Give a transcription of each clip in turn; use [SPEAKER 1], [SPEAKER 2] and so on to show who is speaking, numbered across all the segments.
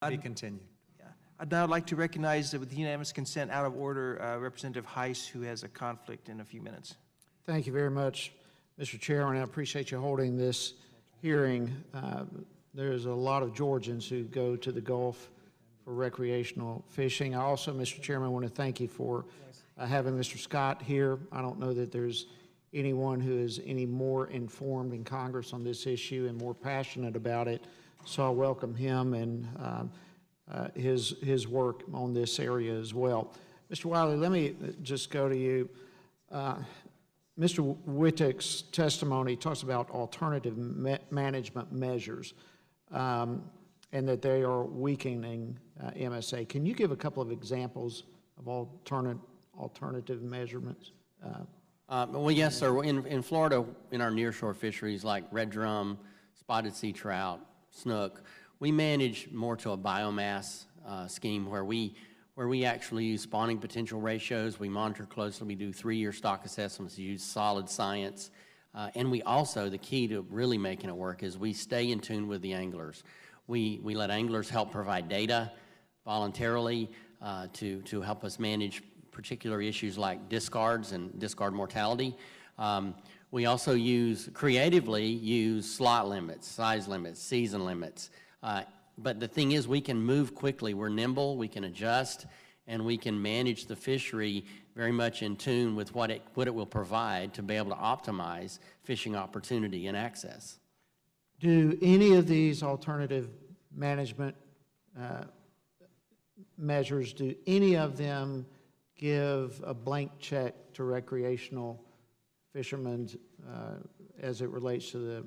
[SPEAKER 1] Be continued.
[SPEAKER 2] Yeah. I'd now like to recognize that with unanimous consent out of order, Representative Hice, who has a conflict in a few minutes.
[SPEAKER 3] Thank you very much, Mr. Chairman. I appreciate you holding this hearing. There's a lot of Georgians who go to the Gulf for recreational fishing. I also, Mr. Chairman, want to thank you for having Mr. Scott here. I don't know that there's anyone who is any more informed in Congress on this issue and more passionate about it. So I welcome him and his work on this area as well. Mr. Wiley, let me just go to you. Mr. Wittek's testimony talks about alternative management measures and that they are weakening MSA. Can you give a couple of examples of alternative measurements?
[SPEAKER 4] Well, yes, sir. In Florida, in our nearshore fisheries like red drum, spotted sea trout, snook, we manage more to a biomass scheme where we actually use spawning potential ratios. We monitor closely. We do 3-year stock assessments, use solid science. And we also, the key to really making it work is we stay in tune with the anglers. We let anglers help provide data voluntarily to help us manage particular issues like discards and discard mortality. We also creatively use slot limits, size limits, season limits. But the thing is, we can move quickly. We're nimble, we can adjust, and we can manage the fishery very much in tune with what it will provide to be able to optimize fishing opportunity and access.
[SPEAKER 3] Do any of these alternative management measures, do any of them give a blank check to recreational fishermen as it relates to the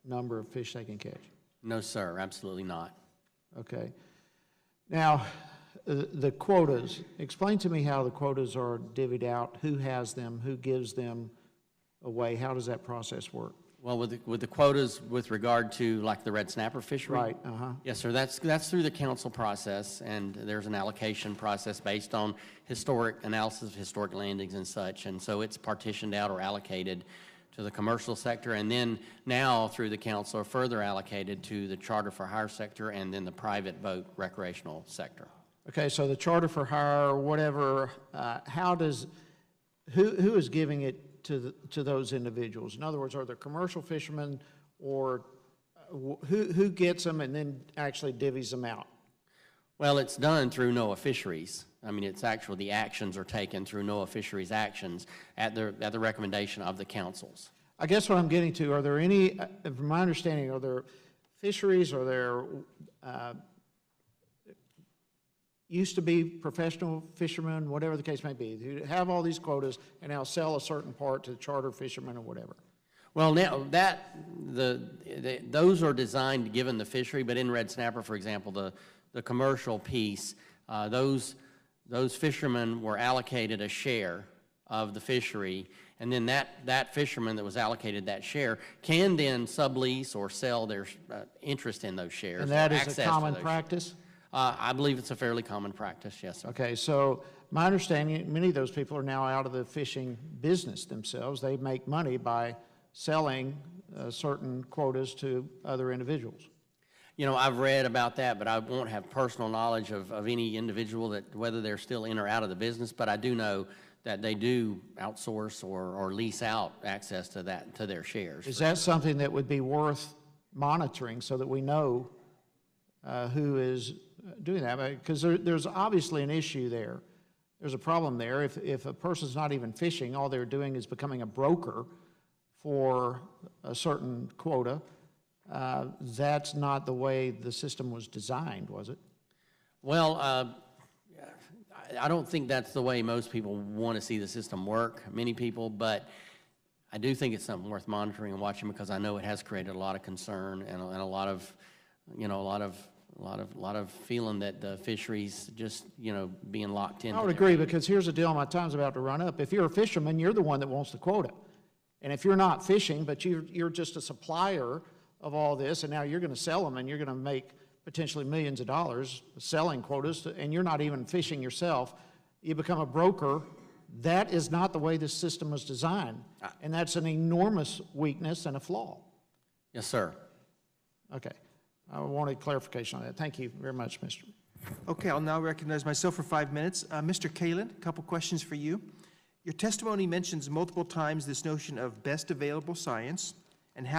[SPEAKER 3] number of fish they can catch?
[SPEAKER 4] No, sir, absolutely not.
[SPEAKER 3] Okay. Now, the quotas. Explain to me how the quotas are divvied out, who has them, who gives them away, how does that process work?
[SPEAKER 4] Well, with the quotas with regard to like the red snapper fishery?
[SPEAKER 3] Right,
[SPEAKER 4] Yes, sir, that's through the council process, and there's an allocation process based on historic analysis of historic landings and such, and so it's partitioned out or allocated to the commercial sector, and then now through the council are further allocated to the charter for hire sector and then the private boat recreational sector.
[SPEAKER 3] Okay, so the charter for hire or whatever, who is giving it to those individuals? In other words, are there commercial fishermen or who gets them and then actually divvies them out?
[SPEAKER 4] Well, it's done through NOAA Fisheries. I mean, it's actually the actions are taken through NOAA Fisheries actions at the recommendation of the councils.
[SPEAKER 3] I guess what I'm getting to, are there any, from my understanding, are there fisheries, are there used to be professional fishermen, whatever the case may be, who have all these quotas and now sell a certain part to charter fishermen or whatever?
[SPEAKER 4] Well, now those are designed given the fishery, but in red snapper, for example, the commercial piece, those fishermen were allocated a share of the fishery, and then that fisherman that was allocated that share can then sublease or sell their interest in those shares.
[SPEAKER 3] And that is a common practice?
[SPEAKER 4] I believe it's a fairly common practice, yes, sir.
[SPEAKER 3] Okay, so my understanding, many of those people are now out of the fishing business themselves. They make money by selling certain quotas to other individuals.
[SPEAKER 4] You know, I've read about that, but I won't have personal knowledge of any individual that whether they're still in or out of the business, but I do know that they do outsource or lease out access to their shares.
[SPEAKER 3] Is that something that would be worth monitoring so that we know who is doing that? Because there's obviously an issue there. There's a problem there. If a person's not even fishing, all they're doing is becoming a broker for a certain quota, that's not the way the system was designed, was it?
[SPEAKER 4] Well, I don't think that's the way most people want to see the system work, many people, but I do think it's something worth monitoring and watching because I know it has created a lot of concern and a lot of, you know, a lot of feeling that the fisheries just, you know, being locked in.
[SPEAKER 3] I would agree, because here's the deal, my time's about to run up. If you're a fisherman, you're the one that wants the quota. And if you're not fishing, but you're just a supplier of all this, and now you're going to sell them, and you're going to make potentially millions of dollars selling quotas, and you're not even fishing yourself, you become a broker. That is not the way this system was designed, and that's an enormous weakness and a flaw.
[SPEAKER 4] Yes, sir.
[SPEAKER 3] Okay. I wanted clarification on that. Thank you very much, Mr.
[SPEAKER 2] Okay, I'll now recognize myself for 5 minutes. Mr. Kalin, a couple questions for you. Your testimony mentions multiple times this notion of best available science.